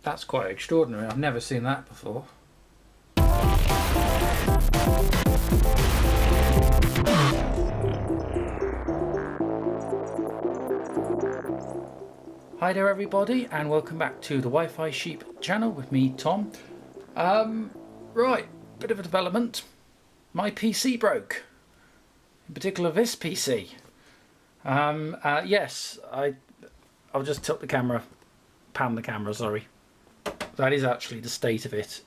That's quite extraordinary. I've never seen that before. Hi there everybody, and welcome back to the Wi-Fi Sheep channel with me, Tom. Right, bit of a development. My PC broke. In particular this PC. Yes, I'll just tilt the camera, pan the camera, sorry. That is actually the state of it.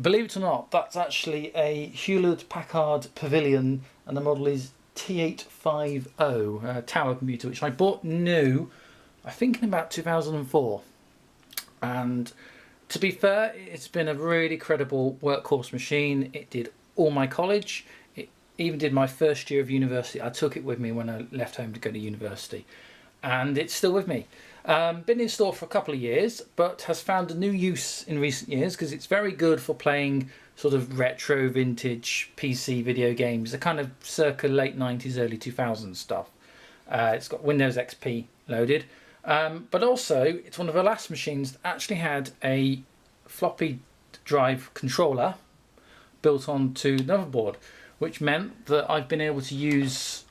Believe it or not, that's actually a Hewlett-Packard Pavilion, and the model is t850 tower computer, which I bought new, I think in about 2004. And to be fair, it's been a really credible workhorse machine. It did all my college. It even did my first year of university. I took it with me when I left home to go to university. And it's still with me. Been in store for a couple of years, but has found a new use in recent years because it's very good for playing sort of retro vintage PC video games, the kind of circa late 90s, early 2000s stuff. It's got Windows XP loaded, but also it's one of the last machines that actually had a floppy drive controller built onto the motherboard, which meant that I've been able to use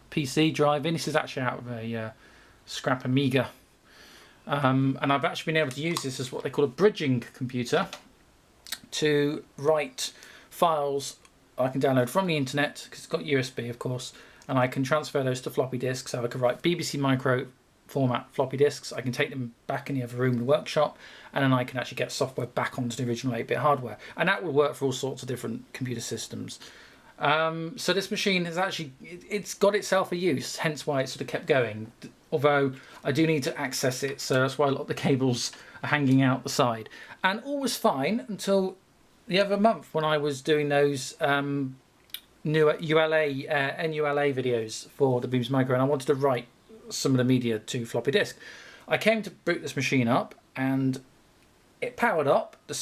PC driving. This is actually out of a scrap Amiga, and I've actually been able to use this as what they call a bridging computer to write files I can download from the internet, because it's got USB of course, and I can transfer those to floppy disks. So I can write BBC Micro format floppy disks, I can take them back in the other room in the workshop, and then I can actually get software back onto the original 8-bit hardware, and that will work for all sorts of different computer systems. So this machine has actually, it's got itself a use, hence why it sort of kept going, although I do need to access it, so that's why a lot of the cables are hanging out the side. And all was fine until the other month when I was doing those new NULA videos for the BBC Micro, and I wanted to write some of the media to floppy disk. I came to boot this machine up and it powered up, the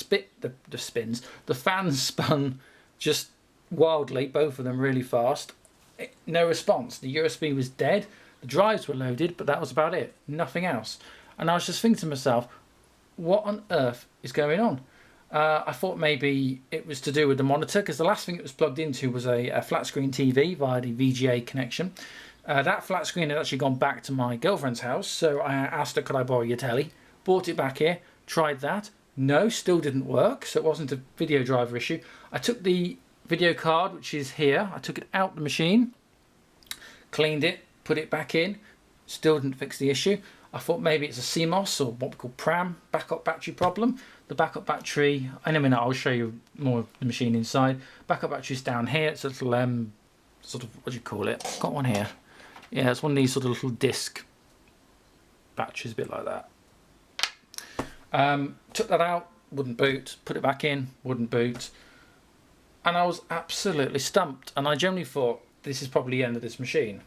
fans spun just wildly, both of them really fast. No response. The USB was dead, the drives were loaded, but that was about it, nothing else. And I was just thinking to myself, what on earth is going on? I thought maybe it was to do with the monitor, because the last thing it was plugged into was a flat screen TV via the VGA connection. That flat screen had actually gone back to my girlfriend's house, so I asked her, could I borrow your telly? Brought it back here, tried that, no, still didn't work, so it wasn't a video driver issue. I took the video card, which is here, I took it out the machine, cleaned it, put it back in, still didn't fix the issue. I thought maybe it's a CMOS, or what we call PRAM, backup battery problem. The backup battery, in a minute I'll show you more of the machine inside. Backup battery's down here, it's a little sort of, what do you call it? Got one here. Yeah, it's one of these sort of little disc batteries, a bit like that. Took that out, wouldn't boot, put it back in, wouldn't boot. And I was absolutely stumped, and I generally thought this is probably the end of this machine.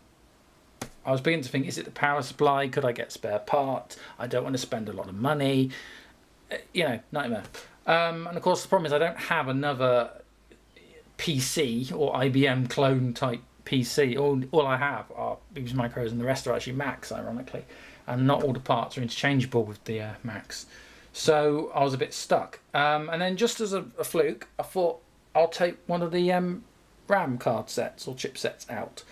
I was beginning to think, is it the power supply? Could I get spare parts? I don't want to spend a lot of money. You know, nightmare. And of course the problem is I don't have another PC or IBM clone type PC. All I have are BBC Micros, and the rest are actually Macs, ironically. And not all the parts are interchangeable with the Macs. So I was a bit stuck. And then just as a fluke, I thought I'll take one of the RAM card sets or chipsets out.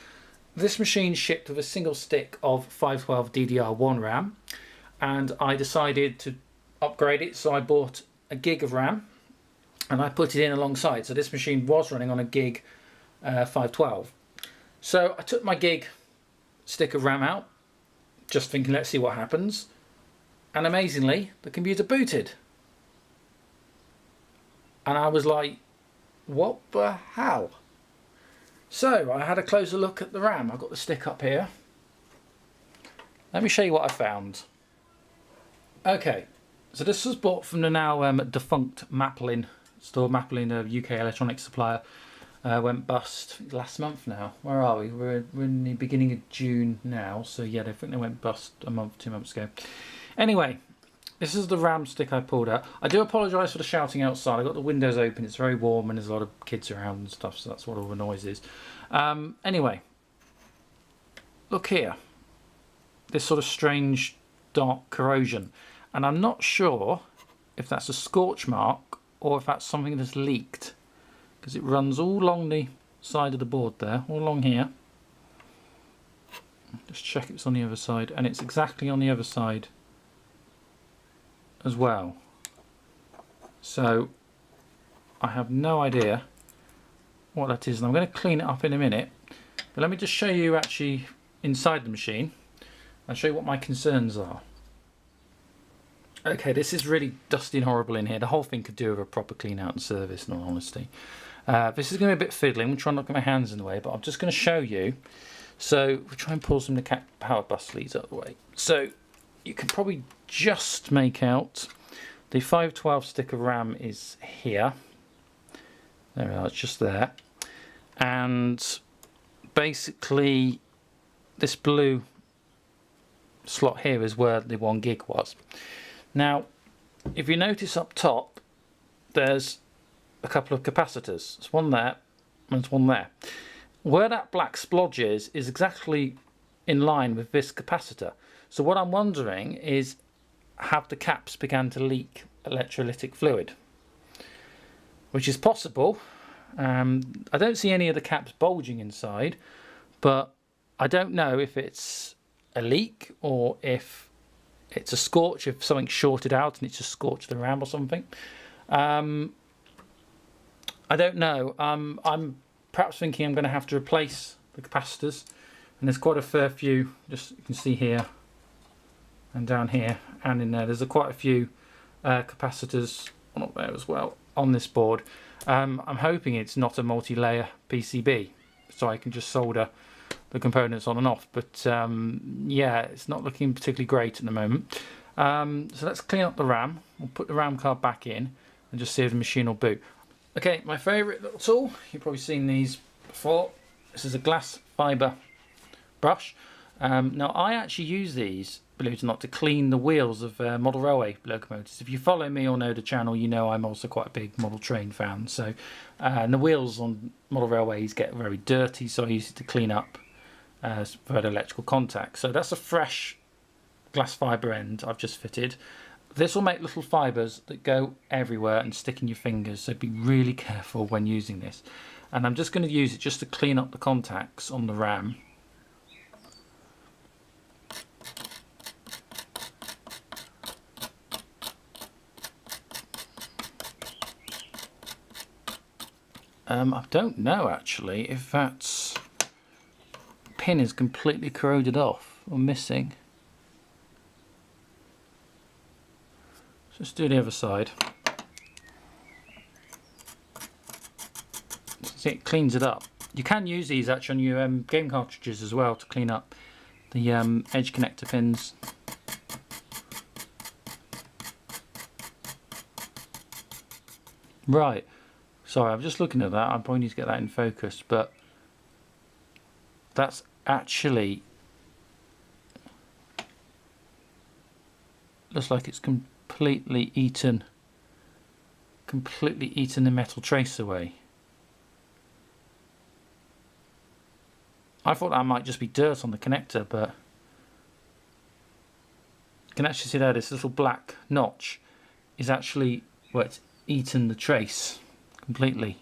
This machine shipped with a single stick of 512 DDR1 RAM, and I decided to upgrade it, so I bought a gig of RAM and I put it in alongside. So this machine was running on a gig 512. So I took my gig stick of RAM out, just thinking let's see what happens, and amazingly the computer booted. And I was like, what the hell? So I had a closer look at the RAM. I've got the stick up here. Let me show you what I found. Okay, so this was bought from the now defunct Maplin store. Maplin, a UK electronics supplier, went bust last month now. Where are we? We're in the beginning of June now, so yeah, I think they went bust a month, 2 months ago. Anyway, this is the RAM stick I pulled out. I do apologise for the shouting outside. I've got the windows open, it's very warm and there's a lot of kids around and stuff, so that's what all the noise is. Anyway, look here. This sort of strange dark corrosion, and I'm not sure if that's a scorch mark or if that's something that's leaked, because it runs all along the side of the board there, all along here. Just check it's on the other side, and it's exactly on the other side as well. So I have no idea what that is, and I'm going to clean it up in a minute, but let me just show you actually inside the machine. I'll show you what my concerns are. Okay, this is really dusty and horrible in here. The whole thing could do with a proper clean out and service, in all honesty. This is going to be a bit fiddly. I'm going to try and not get my hands in the way, but I'm just going to show you. So we'll try and pull some of the power bus leads out of the way. So you can probably just make out the 512 stick of RAM is here. There we are, it's just there. And basically this blue slot here is where the 1 gig was. Now if you notice up top, there's a couple of capacitors. There's one there and there's one there. Where that black splodge is exactly in line with this capacitor. So what I'm wondering is, have the caps begun to leak electrolytic fluid? Which is possible. I don't see any of the caps bulging inside, but I don't know if it's a leak or if it's a scorch, if something's shorted out and it's just scorched the RAM or something. I don't know. I'm perhaps thinking I'm going to have to replace the capacitors, and there's quite a fair few, just you can see here and down here and in there. There's quite a few capacitors up there as well on this board. I'm hoping it's not a multi-layer PCB, so I can just solder the components on and off, but yeah, it's not looking particularly great at the moment. So let's clean up the RAM. We'll put the RAM card back in and just see if the machine will boot. Okay, my favourite little tool, you've probably seen these before. This is a glass fibre brush. Now I actually use these, believe it or not, to clean the wheels of model railway locomotives. If you follow me or know the channel, you know I'm also quite a big model train fan. So and the wheels on model railways get very dirty, so I use it to clean up for electrical contact. So that's a fresh glass fibre end I've just fitted. This will make little fibres that go everywhere and stick in your fingers, so be really careful when using this. And I'm just going to use it just to clean up the contacts on the RAM. I don't know actually if that pin is completely corroded off or missing. Let's do the other side. See, it cleans it up. You can use these actually on your game cartridges as well to clean up the edge connector pins. Right, sorry, I'm just looking at that. I probably need to get that in focus, but that's actually looks like it's completely eaten the metal trace away. I thought that might just be dirt on the connector, but you can actually see there this little black notch is actually where it's eaten the trace completely.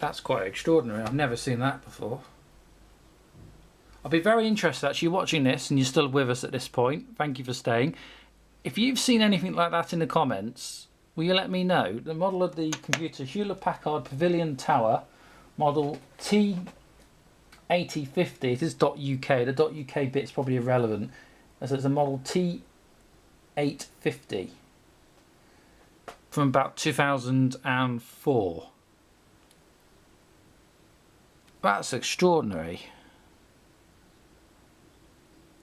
That's quite extraordinary. I've never seen that before. I'll be very interested actually watching this, and you're still with us at this point. Thank you for staying. If you've seen anything like that in the comments, will you let me know? The model of the computer, Hewlett-Packard Pavilion Tower, model t850. It is .uk. The .uk bit's probably irrelevant, as it's a model t850 from about 2004. That's extraordinary.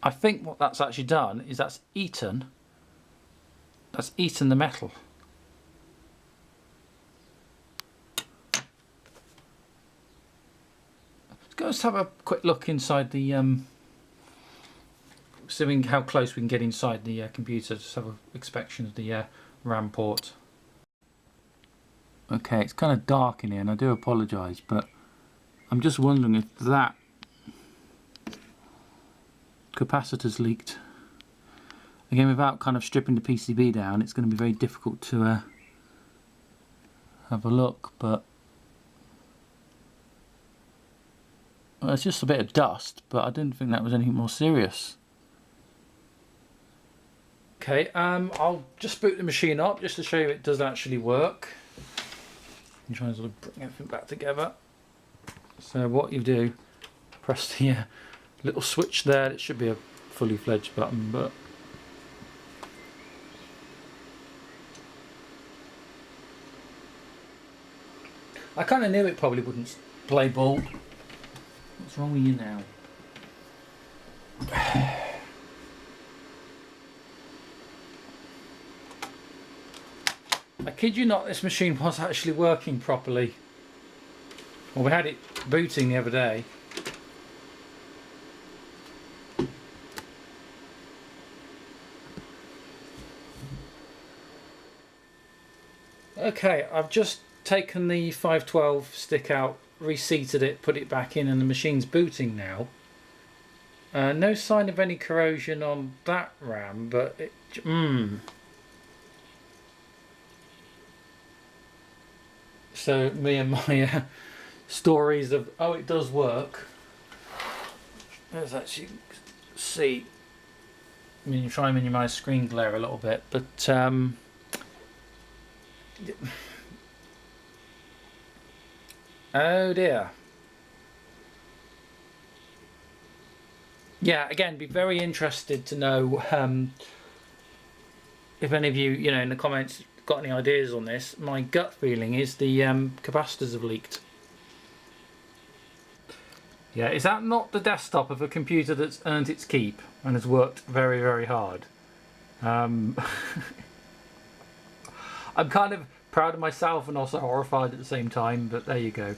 I think what that's actually done is that's eaten the metal. Let's have a quick look inside the seeing how close we can get inside the computer. Just have an inspection of the RAM port. Okay, it's kind of dark in here, and I do apologise, but I'm just wondering if that capacitors leaked. Again, without kind of stripping the PCB down, it's going to be very difficult to have a look, but well, it's just a bit of dust, but I didn't think that was anything more serious. Okay, I'll just boot the machine up just to show you it does actually work. I'm trying to sort of bring everything back together. So what you do, press the little switch there. It should be a fully fledged button, but I kind of knew it probably wouldn't play ball. What's wrong with you now? I kid you not, this machine was actually working properly. Well, we had it booting the other day. Okay, I've just taken the 512 stick out, reseated it, put it back in, and the machine's booting now. No sign of any corrosion on that RAM, but it, So me and my stories of, oh, it does work. Let's actually see. I mean, you try and minimise screen glare a little bit, but oh dear. Yeah, again, be very interested to know if any of you, in the comments, got any ideas on this. My gut feeling is the capacitors have leaked. Yeah, is that not the desktop of a computer that's earned its keep and has worked very, very hard? I'm kind of proud of myself and also horrified at the same time, but there you go.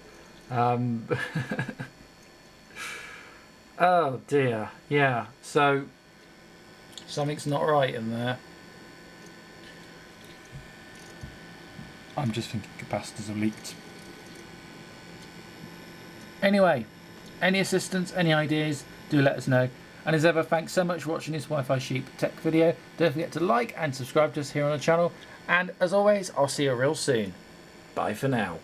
Oh dear, yeah, so something's not right in there. I'm just thinking capacitors have leaked. Anyway, any assistance, any ideas, do let us know. And as ever, thanks so much for watching this Wi-Fi Sheep tech video. Don't forget to like and subscribe to us here on the channel. And as always, I'll see you real soon. Bye for now.